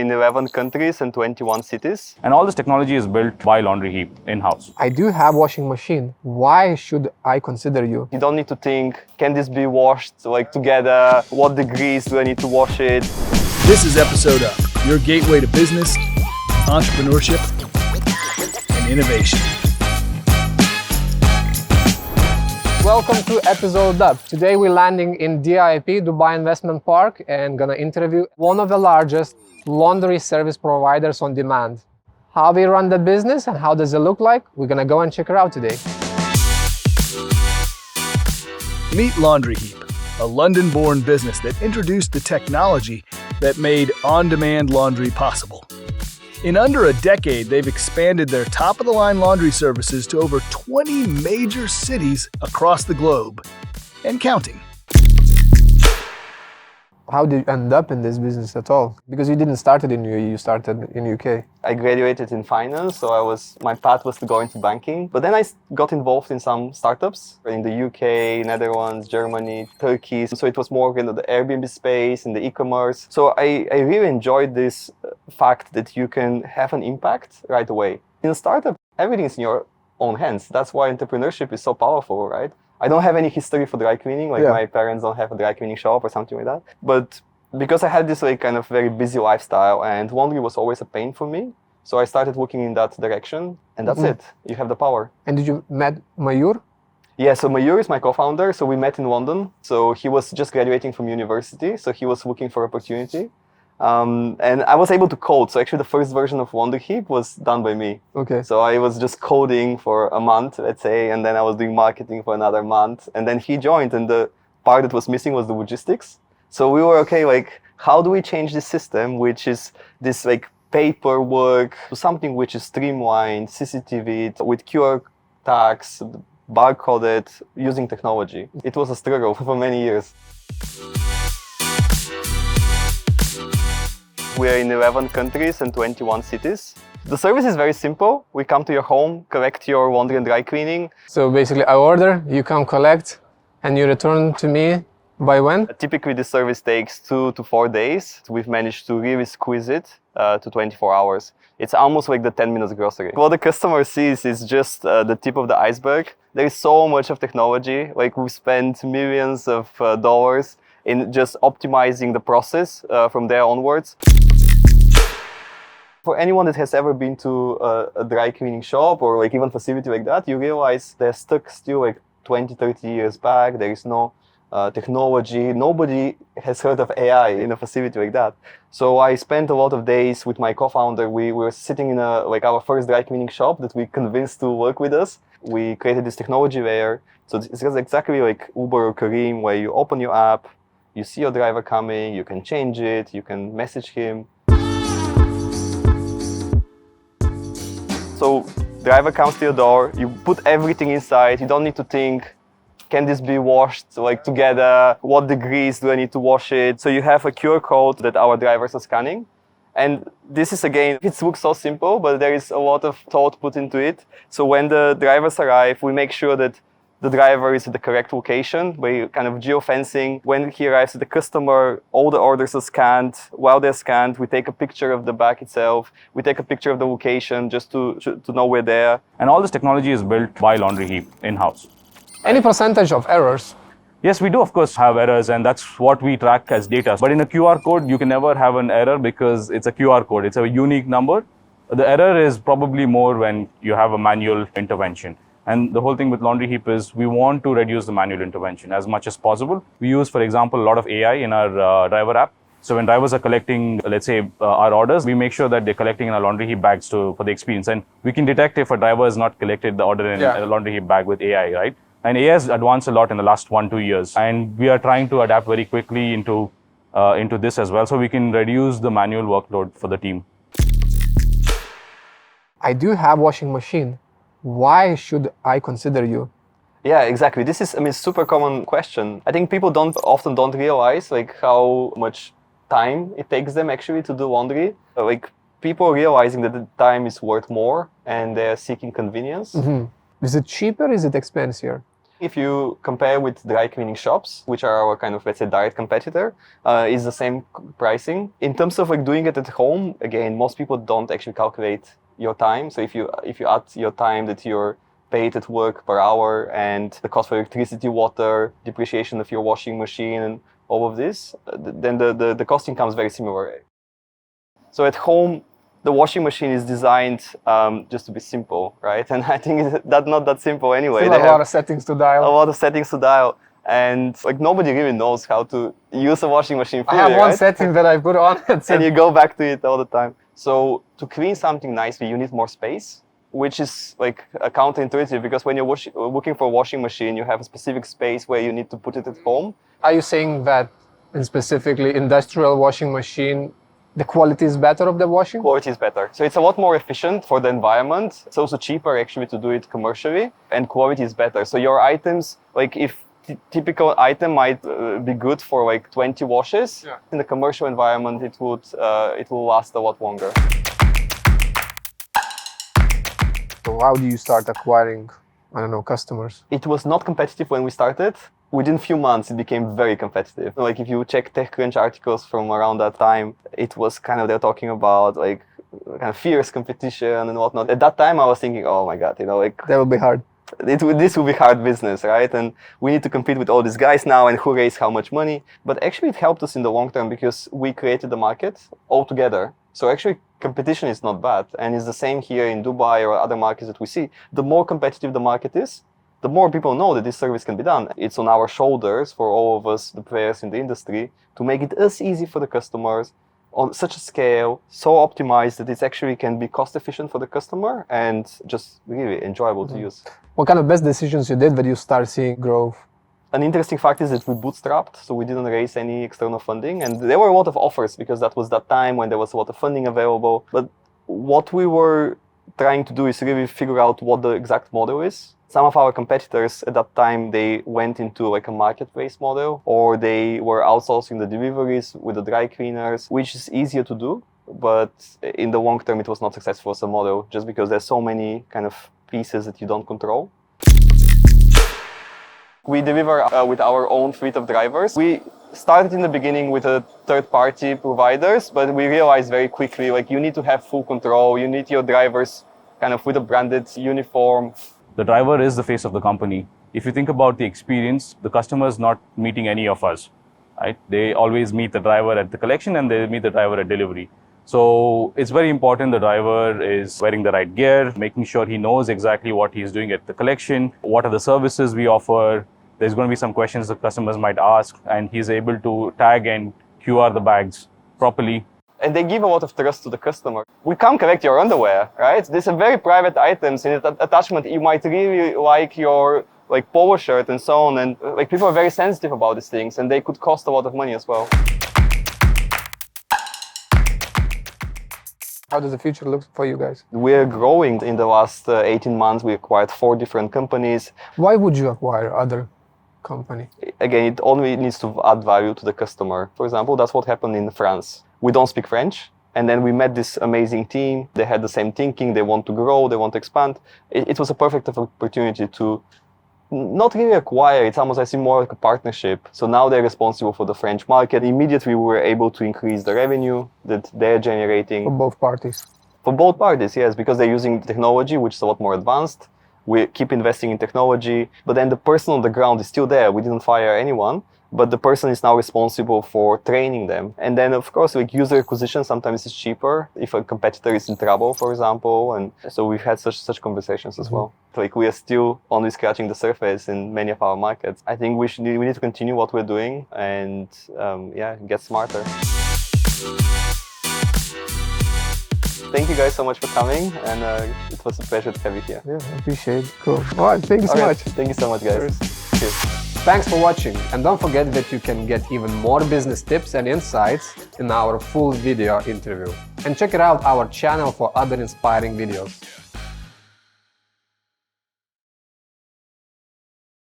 in 11 countries and 21 cities. And all this technology is built by Laundryheap in-house. I do have washing machine. Why should I consider you? You don't need to think, can this be washed like together? What degrees do I need to wash it? This is Episode Up, your gateway to business, entrepreneurship, and innovation. Welcome to Episode Up. Today we're landing in DIP, Dubai Investment Park, and gonna interview one of the largest laundry service providers on demand. How we run the business and how does it look like? We're gonna go and check it out today. Meet Laundryheap, a London-born business that introduced the technology that made on-demand laundry possible. In under a decade, they've expanded their top-of-the-line laundry services to over 20 major cities across the globe, and counting. How did you end up in this business at all? Because you didn't start it in UAE, you started in UK. I graduated in finance, so my path was to go into banking. But then I got involved in some startups in the UK, Netherlands, Germany, Turkey. So it was more the Airbnb space and the e-commerce. So I really enjoyed this fact that you can have an impact right away. In a startup, everything is in your own hands. That's why entrepreneurship is so powerful, right? I don't have any history for dry cleaning, my parents don't have a dry cleaning shop or something like that. But because I had this kind of very busy lifestyle and laundry was always a pain for me, so I started looking in that direction, and that's it. You have the power. And did you met Mayur? Yeah, so Mayur is my co-founder, so we met in London. So he was just graduating from university, so he was looking for opportunity. And I was able to code. So actually the first version of Laundryheap was done by me. Okay. So I was just coding for a month, let's say, and then I was doing marketing for another month. And then he joined, and the part that was missing was the logistics. So we were, how do we change this system, which is this paperwork, to something which is streamlined, CCTV, with QR tags, barcoded, using technology. It was a struggle for many years. We are in 11 countries and 21 cities. The service is very simple. We come to your home, collect your laundry and dry cleaning. So basically I order, you come collect, and you return to me by when? Typically this service takes 2 to 4 days. We've managed to really squeeze it to 24 hours. It's almost like the 10 minutes grocery. What the customer sees is just the tip of the iceberg. There is so much of technology. We spent millions of dollars in just optimizing the process from there onwards. For anyone that has ever been to a dry cleaning shop or even facility like that, you realize they're stuck still 20, 30 years back. There is no technology. Nobody has heard of AI in a facility like that. So I spent a lot of days with my co-founder. We were sitting in our first dry cleaning shop that we convinced to work with us. We created this technology layer. So it's exactly like Uber or Careem, where you open your app, you see your driver coming, you can change it, you can message him. So driver comes to your door, you put everything inside, you don't need to think, can this be washed together? What degrees do I need to wash it? So you have a QR code that our drivers are scanning. And this is, again, it looks so simple, but there is a lot of thought put into it. So when the drivers arrive, we make sure that the driver is at the correct location. We kind of Geo-Fencing. When he arrives at the customer, all the orders are scanned. While they're scanned, we take a picture of the bag itself. We take a picture of the location just to know we're there. And all this technology is built by Laundryheap in-house. Any percentage of errors? Yes, we do, of course, have errors, and that's what we track as data. But in a QR code, you can never have an error because it's a QR code. It's a unique number. The error is probably more when you have a manual intervention. And the whole thing with Laundryheap is we want to reduce the manual intervention as much as possible. We use, for example, a lot of AI in our driver app. So when drivers are collecting, let's say, our orders, we make sure that they're collecting in our Laundryheap bags for the experience. And we can detect if a driver has not collected the order in a Laundryheap bag with AI, right? And AI has advanced a lot in the last 1-2 years. And we are trying to adapt very quickly into this as well, so we can reduce the manual workload for the team. I do have washing machine. Why should I consider you? Yeah, exactly. This is, super common question. I think people often don't realize how much time it takes them actually to do laundry. People realizing that the time is worth more and they're seeking convenience. Mm-hmm. Is it cheaper? Is it expensive? If you compare with dry cleaning shops, which are our kind of, let's say, direct competitor, is the same pricing. In terms of like doing it at home, again, most people don't actually calculate your time. So if you add your time that you're paid at work per hour and the cost for electricity, water, depreciation of your washing machine and all of this, then the costing comes very similar. So at home, the washing machine is designed just to be simple, right? And I think that's not that simple anyway. Still a lot of settings to dial. A lot of settings to dial. And like nobody really knows how to use a washing machine fully, I have one right? setting that I put on. And you go back to it all the time. So to clean something nicely, you need more space, which is like counterintuitive because when you're looking for a washing machine, you have a specific space where you need to put it at home. Are you saying that in specifically industrial washing machine, the quality is better of the washing? Quality is better. So it's a lot more efficient for the environment. It's also cheaper actually to do it commercially, and quality is better. So your items, like if typical item might be good for like 20 washes, in the commercial environment it will last a lot longer. So how do you start acquiring, I don't know, customers? It was not competitive when we started. Within a few months, it became very competitive. Like if you check TechCrunch articles from around that time, it was kind of, they're talking about like kind of fierce competition and whatnot. At that time, I was thinking, oh my God, like That will be hard. this will be hard business, right? And we need to compete with all these guys now and who raise how much money. But actually it helped us in the long term because we created the market all together. So actually competition is not bad. And it's the same here in Dubai or other markets that we see. The more competitive the market is, the more people know that this service can be done. It's on our shoulders for all of us, the players in the industry, to make it as easy for the customers on such a scale, so optimized that it actually can be cost efficient for the customer and just really enjoyable to use. What kind of best decisions you did when you start seeing growth? An interesting fact is that we bootstrapped, so we didn't raise any external funding. And there were a lot of offers because that was that time when there was a lot of funding available. But what we were trying to do is really figure out what the exact model is. Some of our competitors at that time, they went into like a marketplace model, or they were outsourcing the deliveries with the dry cleaners, which is easier to do. But in the long term, it was not successful as a model just because there's so many kind of pieces that you don't control. We deliver with our own fleet of drivers. We started in the beginning with third-party providers, but we realized very quickly, like, you need to have full control. You need your drivers kind of with a branded uniform. The driver is the face of the company. If you think about the experience, the customer is not meeting any of us, right? They always meet the driver at the collection and they meet the driver at delivery. So it's very important the driver is wearing the right gear, making sure he knows exactly what he's doing at the collection, what are the services we offer. There's going to be some questions the customers might ask, and he's able to tag and QR the bags properly. And they give a lot of trust to the customer. We come collect your underwear, right? These are very private items. In the attachment, you might really like your polo shirt and so on. And people are very sensitive about these things, and they could cost a lot of money as well. How does the future look for you guys? We're growing. In the last 18 months, we acquired 4 different companies. Why would you acquire other company? Again, it only needs to add value to the customer. For example, that's what happened in France. We don't speak French. And then we met this amazing team. They had the same thinking. They want to grow. They want to expand. It was a perfect opportunity to not really acquire. It's almost, I see, more like a partnership. So now they're responsible for the French market. Immediately, we were able to increase the revenue that they're generating. For both parties? For both parties, yes, because they're using technology, which is a lot more advanced. We keep investing in technology, but then the person on the ground is still there. We didn't fire anyone, but the person is now responsible for training them. And then, of course, user acquisition sometimes is cheaper if a competitor is in trouble, for example. And so we've had such conversations as well. We are still only scratching the surface in many of our markets. I think we need to continue what we're doing and get smarter. Thank you guys so much for coming, and it was a pleasure to have you here. Yeah, I appreciate it. Cool. All right, thank you so much. Thank you so much, guys. Cheers. Thanks for watching, and don't forget that you can get even more business tips and insights in our full video interview. And check it out our channel for other inspiring videos.